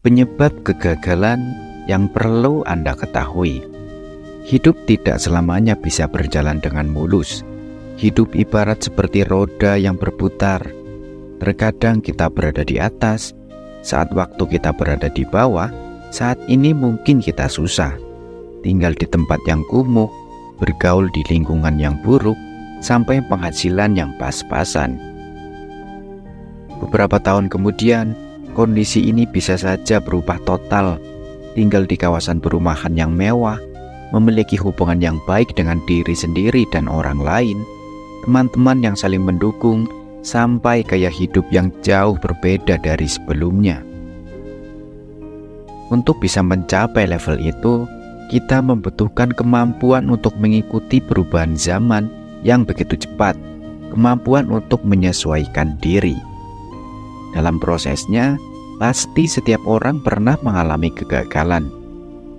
Penyebab kegagalan yang perlu Anda ketahui. Hidup tidak selamanya bisa berjalan dengan mulus. Hidup ibarat seperti roda yang berputar. Terkadang kita berada di atas, saat waktu kita berada di bawah. Saat ini mungkin kita susah, tinggal di tempat yang kumuh, bergaul di lingkungan yang buruk, sampai penghasilan yang pas-pasan. Beberapa tahun kemudian, kondisi ini bisa saja berubah total. Tinggal di kawasan perumahan yang mewah, memiliki hubungan yang baik dengan diri sendiri dan orang lain, teman-teman yang saling mendukung, sampai gaya hidup yang jauh berbeda dari sebelumnya. Untuk bisa mencapai level itu, kita membutuhkan kemampuan untuk mengikuti perubahan zaman yang begitu cepat, kemampuan untuk menyesuaikan diri. Dalam prosesnya, pasti setiap orang pernah mengalami kegagalan.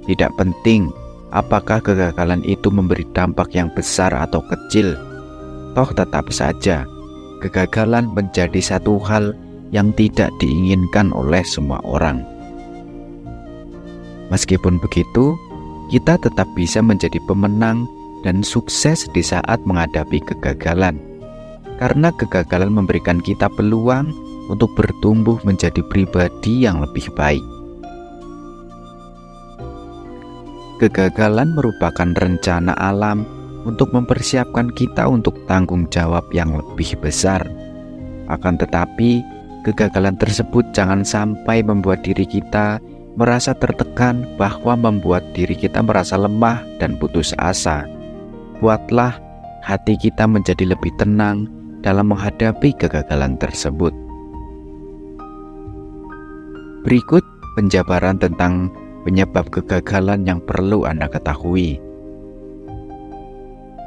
Tidak penting apakah kegagalan itu memberi dampak yang besar atau kecil, toh tetap saja kegagalan menjadi satu hal yang tidak diinginkan oleh semua orang. Meskipun begitu, kita tetap bisa menjadi pemenang dan sukses di saat menghadapi kegagalan. Karena kegagalan memberikan kita peluang untuk bertumbuh menjadi pribadi yang lebih baik. Kegagalan merupakan rencana alam untuk mempersiapkan kita untuk tanggung jawab yang lebih besar. Akan tetapi, kegagalan tersebut jangan sampai membuat diri kita merasa tertekan, bahwa membuat diri kita merasa lemah dan putus asa. Buatlah hati kita menjadi lebih tenang dalam menghadapi kegagalan tersebut. Berikut penjabaran tentang penyebab kegagalan yang perlu Anda ketahui.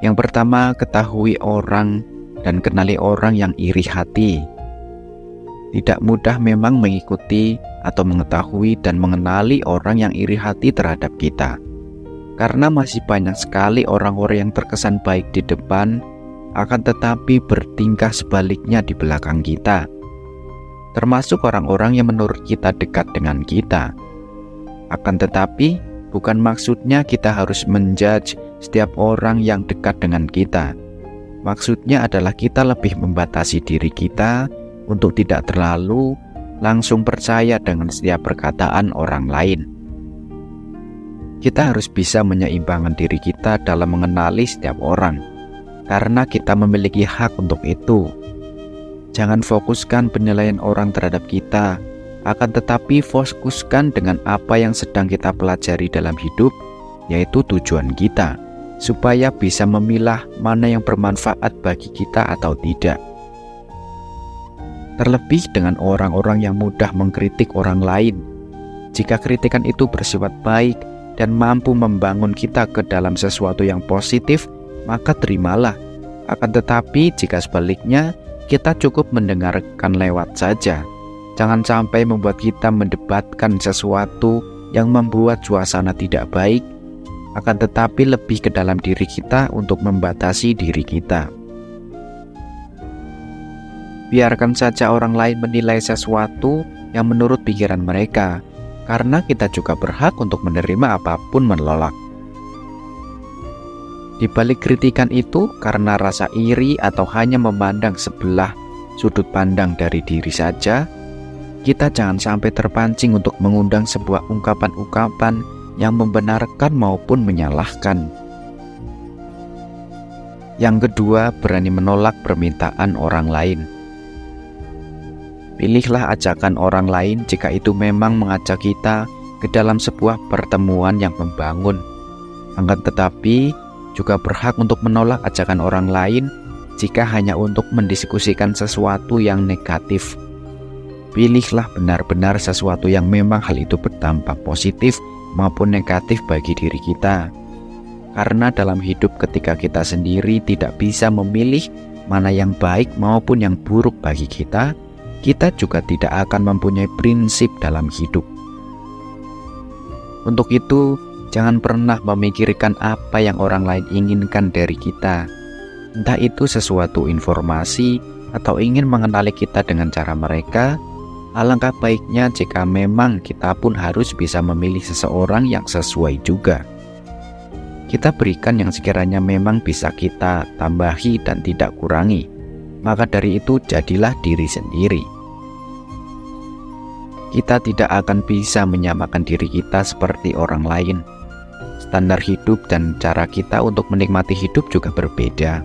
Yang pertama, ketahui orang dan kenali orang yang iri hati. Tidak mudah memang mengikuti atau mengetahui dan mengenali orang yang iri hati terhadap kita. Karena masih banyak sekali orang-orang yang terkesan baik di depan, akan tetapi bertingkah sebaliknya di belakang kita. Termasuk orang-orang yang menurut kita dekat dengan kita. Akan tetapi, bukan maksudnya kita harus menjudge setiap orang yang dekat dengan kita. Maksudnya adalah kita lebih membatasi diri kita untuk tidak terlalu langsung percaya dengan setiap perkataan orang lain. Kita harus bisa menyeimbangkan diri kita dalam mengenali setiap orang, karena kita memiliki hak untuk itu. Jangan fokuskan penilaian orang terhadap kita, akan tetapi fokuskan dengan apa yang sedang kita pelajari dalam hidup, yaitu tujuan kita, supaya bisa memilah mana yang bermanfaat bagi kita atau tidak. Terlebih dengan orang-orang yang mudah mengkritik orang lain. Jika kritikan itu bersifat baik dan mampu membangun kita ke dalam sesuatu yang positif, maka terimalah. Akan tetapi jika sebaliknya, kita cukup mendengarkan lewat saja. Jangan sampai membuat kita mendebatkan sesuatu yang membuat suasana tidak baik, akan tetapi lebih ke dalam diri kita untuk membatasi diri kita. Biarkan saja orang lain menilai sesuatu yang menurut pikiran mereka, karena kita juga berhak untuk menerima apapun menolak. Di balik kritikan itu, karena rasa iri atau hanya memandang sebelah sudut pandang dari diri saja, kita jangan sampai terpancing untuk mengundang sebuah ungkapan-ungkapan yang membenarkan maupun menyalahkan. Yang kedua, berani menolak permintaan orang lain. Pilihlah ajakan orang lain jika itu memang mengajak kita ke dalam sebuah pertemuan yang membangun. Akan tetapi, juga berhak untuk menolak ajakan orang lain jika hanya untuk mendiskusikan sesuatu yang negatif. Pilihlah benar-benar sesuatu yang memang hal itu berdampak positif maupun negatif bagi diri kita. Karena dalam hidup ketika kita sendiri tidak bisa memilih mana yang baik maupun yang buruk bagi kita, kita juga tidak akan mempunyai prinsip dalam hidup. Untuk itu, jangan pernah memikirkan apa yang orang lain inginkan dari kita. Entah itu sesuatu informasi atau ingin mengenali kita dengan cara mereka, Alangkah baiknya jika memang kita pun harus bisa memilih seseorang yang sesuai juga. Kita berikan yang sekiranya memang bisa kita tambahi dan tidak kurangi. Maka dari itu jadilah diri sendiri. Kita tidak akan bisa menyamakan diri kita seperti orang lain. Standar hidup dan cara kita untuk menikmati hidup juga berbeda.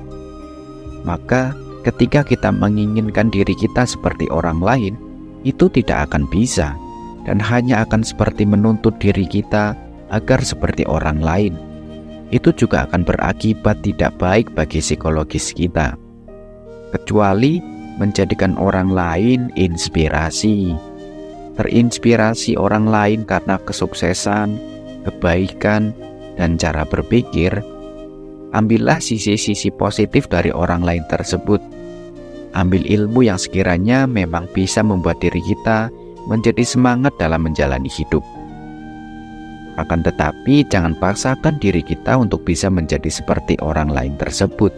Maka ketika kita menginginkan diri kita seperti orang lain, itu tidak akan bisa, dan hanya akan seperti menuntut diri kita agar seperti orang lain. Itu juga akan berakibat tidak baik bagi psikologis kita, kecuali menjadikan orang lain inspirasi. Terinspirasi orang lain karena kesuksesan, kebaikan, dan cara berpikir. Ambillah sisi-sisi positif dari orang lain tersebut. Ambil ilmu yang sekiranya memang bisa membuat diri kita menjadi semangat dalam menjalani hidup. Akan tetapi jangan paksakan diri kita untuk bisa menjadi seperti orang lain tersebut.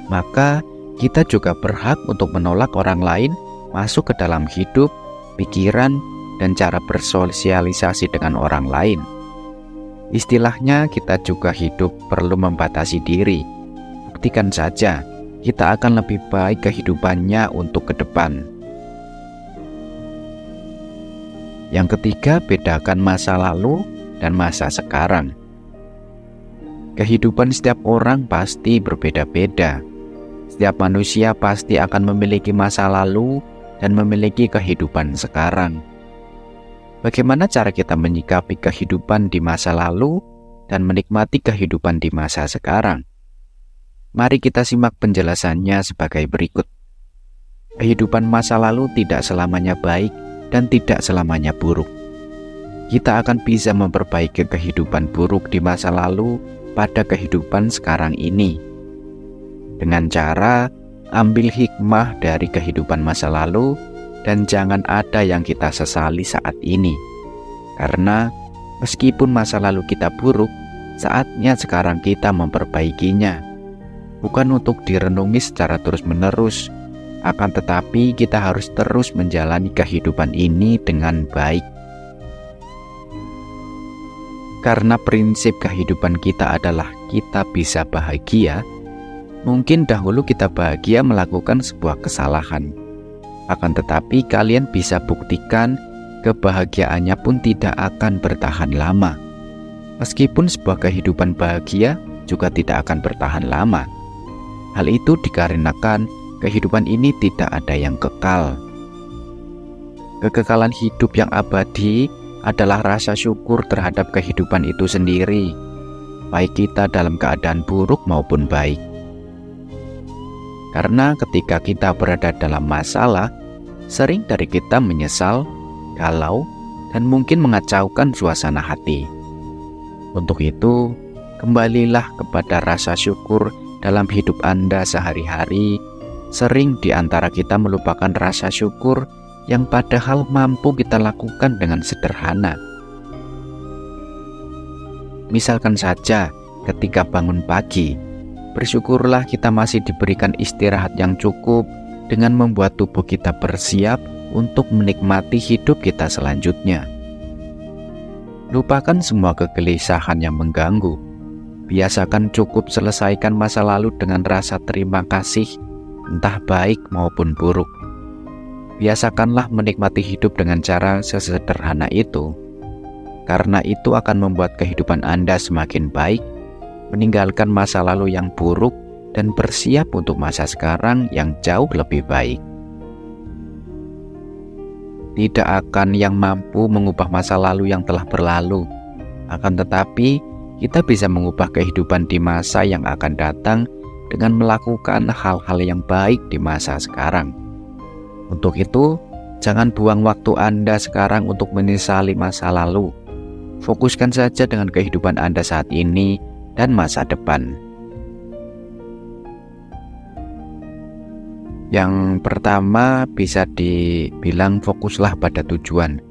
Maka kita juga berhak untuk menolak orang lain masuk ke dalam hidup, pikiran, dan cara bersosialisasi dengan orang lain. Istilahnya kita juga hidup perlu membatasi diri. Buktikan saja, kita akan lebih baik kehidupannya untuk ke depan. Yang ketiga, bedakan masa lalu dan masa sekarang. Kehidupan setiap orang pasti berbeda-beda. Setiap manusia pasti akan memiliki masa lalu dan memiliki kehidupan sekarang. Bagaimana cara kita menyikapi kehidupan di masa lalu dan menikmati kehidupan di masa sekarang? Mari kita simak penjelasannya sebagai berikut. Kehidupan masa lalu tidak selamanya baik dan tidak selamanya buruk. Kita akan bisa memperbaiki kehidupan buruk di masa lalu pada kehidupan sekarang ini. Dengan cara ambil hikmah dari kehidupan masa lalu dan jangan ada yang kita sesali saat ini. Karena meskipun masa lalu kita buruk, saatnya sekarang kita memperbaikinya. Bukan untuk direnungi secara terus-menerus, akan tetapi kita harus terus menjalani kehidupan ini dengan baik. Karena prinsip kehidupan kita adalah kita bisa bahagia, mungkin dahulu kita bahagia melakukan sebuah kesalahan. Akan tetapi kalian bisa buktikan kebahagiaannya pun tidak akan bertahan lama. Meskipun sebuah kehidupan bahagia juga tidak akan bertahan lama. Hal itu dikarenakan kehidupan ini tidak ada yang kekal. Kekekalan hidup yang abadi adalah rasa syukur terhadap kehidupan itu sendiri, baik kita dalam keadaan buruk maupun baik. Karena ketika kita berada dalam masalah, sering dari kita menyesal, galau, dan mungkin mengacaukan suasana hati. Untuk itu, kembalilah kepada rasa syukur dalam hidup Anda sehari-hari. Sering di antara kita melupakan rasa syukur yang padahal mampu kita lakukan dengan sederhana. Misalkan saja ketika bangun pagi, bersyukurlah kita masih diberikan istirahat yang cukup dengan membuat tubuh kita bersiap untuk menikmati hidup kita selanjutnya. Lupakan semua kegelisahan yang mengganggu. Biasakan cukup selesaikan masa lalu dengan rasa terima kasih, entah baik maupun buruk. Biasakanlah menikmati hidup dengan cara sesederhana itu, karena itu akan membuat kehidupan Anda semakin baik, meninggalkan masa lalu yang buruk, dan bersiap untuk masa sekarang yang jauh lebih baik. Tidak akan yang mampu mengubah masa lalu yang telah berlalu, akan tetapi kita bisa mengubah kehidupan di masa yang akan datang dengan melakukan hal-hal yang baik di masa sekarang. Untuk itu, jangan buang waktu Anda sekarang untuk menyesali masa lalu. Fokuskan saja dengan kehidupan Anda saat ini dan masa depan. Yang pertama bisa dibilang fokuslah pada tujuan.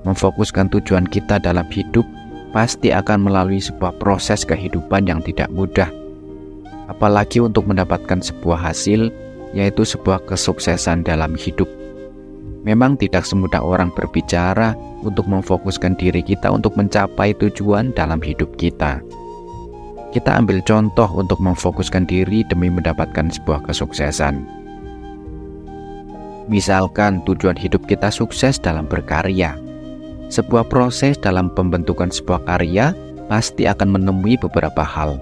Memfokuskan tujuan kita dalam hidup pasti akan melalui sebuah proses kehidupan yang tidak mudah. Apalagi untuk mendapatkan sebuah hasil, yaitu sebuah kesuksesan dalam hidup. Memang tidak semudah orang berbicara untuk memfokuskan diri kita untuk mencapai tujuan dalam hidup kita. Kita ambil contoh untuk memfokuskan diri demi mendapatkan sebuah kesuksesan. Misalkan tujuan hidup kita sukses dalam berkarya. Sebuah proses dalam pembentukan sebuah karya pasti akan menemui beberapa hal.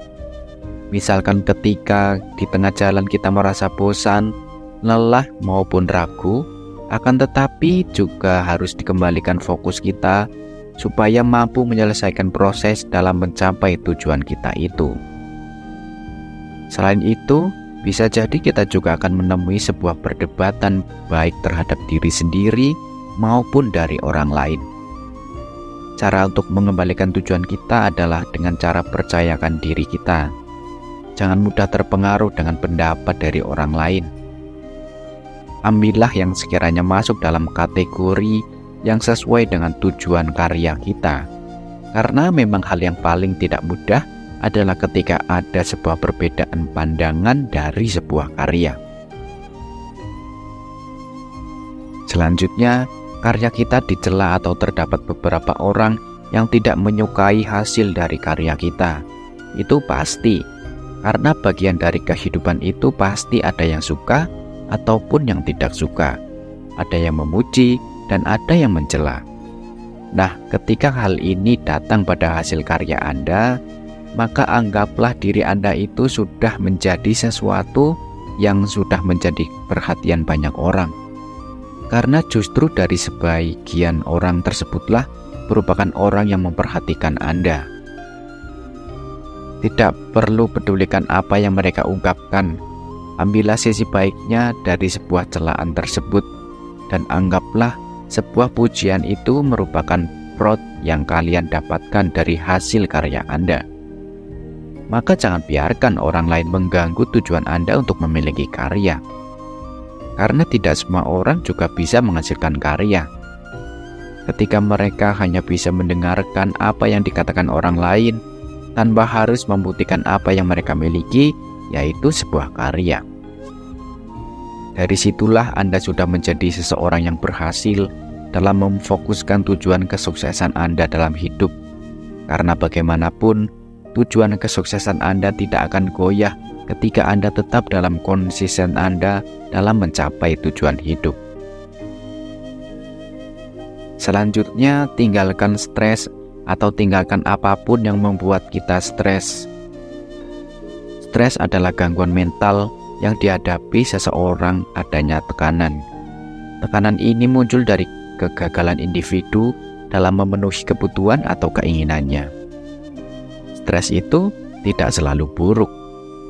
Misalkan ketika di tengah jalan kita merasa bosan, lelah maupun ragu, akan tetapi juga harus dikembalikan fokus kita supaya mampu menyelesaikan proses dalam mencapai tujuan kita itu. Selain itu, bisa jadi kita juga akan menemui sebuah perdebatan baik terhadap diri sendiri maupun dari orang lain. Cara untuk mengembalikan tujuan kita adalah dengan cara percayakan diri kita. Jangan mudah terpengaruh dengan pendapat dari orang lain. Ambillah yang sekiranya masuk dalam kategori yang sesuai dengan tujuan karya kita. Karena memang hal yang paling tidak mudah adalah ketika ada sebuah perbedaan pandangan dari sebuah karya. Selanjutnya, karya kita dicela atau terdapat beberapa orang yang tidak menyukai hasil dari karya kita. Itu pasti, karena bagian dari kehidupan itu pasti ada yang suka ataupun yang tidak suka, ada yang memuji dan ada yang mencela. Nah, ketika hal ini datang pada hasil karya Anda, maka anggaplah diri Anda itu sudah menjadi sesuatu yang sudah menjadi perhatian banyak orang. Karena justru dari sebagian orang tersebutlah merupakan orang yang memperhatikan Anda. Tidak perlu pedulikan apa yang mereka ungkapkan. Ambillah sisi baiknya dari sebuah celaan tersebut dan anggaplah sebuah pujian itu merupakan prod yang kalian dapatkan dari hasil karya Anda. Maka jangan biarkan orang lain mengganggu tujuan Anda untuk memiliki karya. Karena tidak semua orang juga bisa menghasilkan karya. Ketika mereka hanya bisa mendengarkan apa yang dikatakan orang lain tanpa harus membuktikan apa yang mereka miliki, yaitu sebuah karya. Dari situlah Anda sudah menjadi seseorang yang berhasil dalam memfokuskan tujuan kesuksesan Anda dalam hidup. Karena bagaimanapun, tujuan kesuksesan Anda tidak akan goyah ketika Anda tetap dalam konsisten Anda dalam mencapai tujuan hidup. Selanjutnya, tinggalkan stres atau tinggalkan apapun yang membuat kita stres. Stres adalah gangguan mental yang dihadapi seseorang adanya tekanan. Tekanan ini muncul dari kegagalan individu dalam memenuhi kebutuhan atau keinginannya. Stres itu tidak selalu buruk,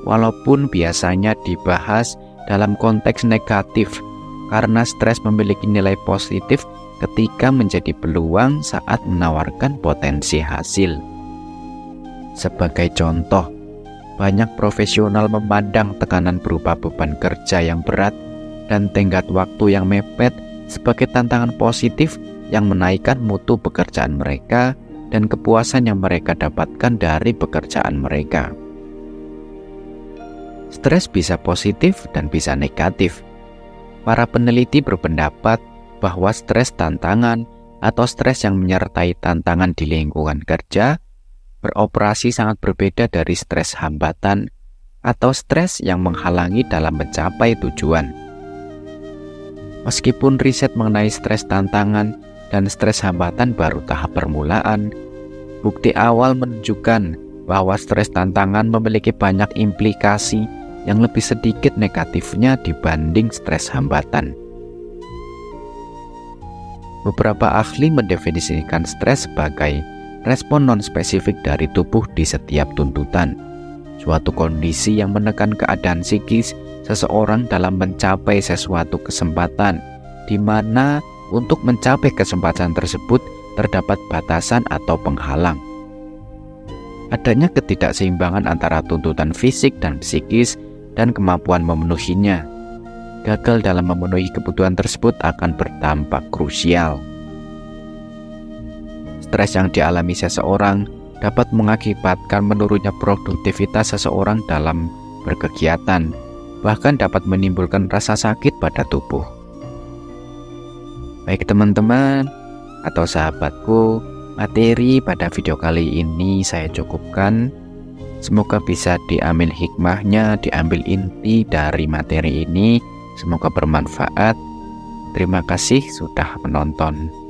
walaupun biasanya dibahas dalam konteks negatif, karena stres memiliki nilai positif ketika menjadi peluang saat menawarkan potensi hasil. Sebagai contoh, banyak profesional memandang tekanan berupa beban kerja yang berat dan tenggat waktu yang mepet sebagai tantangan positif yang menaikkan mutu pekerjaan mereka dan kepuasan yang mereka dapatkan dari pekerjaan mereka. Stres bisa positif dan bisa negatif. Para peneliti berpendapat bahwa stres tantangan atau stres yang menyertai tantangan di lingkungan kerja beroperasi sangat berbeda dari stres hambatan atau stres yang menghalangi dalam mencapai tujuan. Meskipun riset mengenai stres tantangan dan stres hambatan baru tahap permulaan, bukti awal menunjukkan bahwa stres tantangan memiliki banyak implikasi yang lebih sedikit negatifnya dibanding stres hambatan. Beberapa ahli mendefinisikan stres sebagai respon non-spesifik dari tubuh di setiap tuntutan, suatu kondisi yang menekan keadaan psikis seseorang dalam mencapai sesuatu kesempatan, di mana untuk mencapai kesempatan tersebut terdapat batasan atau penghalang. Adanya ketidakseimbangan antara tuntutan fisik dan psikis dan kemampuan memenuhinya. Gagal dalam memenuhi kebutuhan tersebut akan berdampak krusial. Stres yang dialami seseorang dapat mengakibatkan menurunnya produktivitas seseorang dalam berkegiatan, bahkan dapat menimbulkan rasa sakit pada tubuh. Baik teman-teman atau sahabatku, materi pada video kali ini saya cukupkan. Semoga bisa diambil hikmahnya, diambil inti dari materi ini. Semoga bermanfaat. Terima kasih sudah menonton.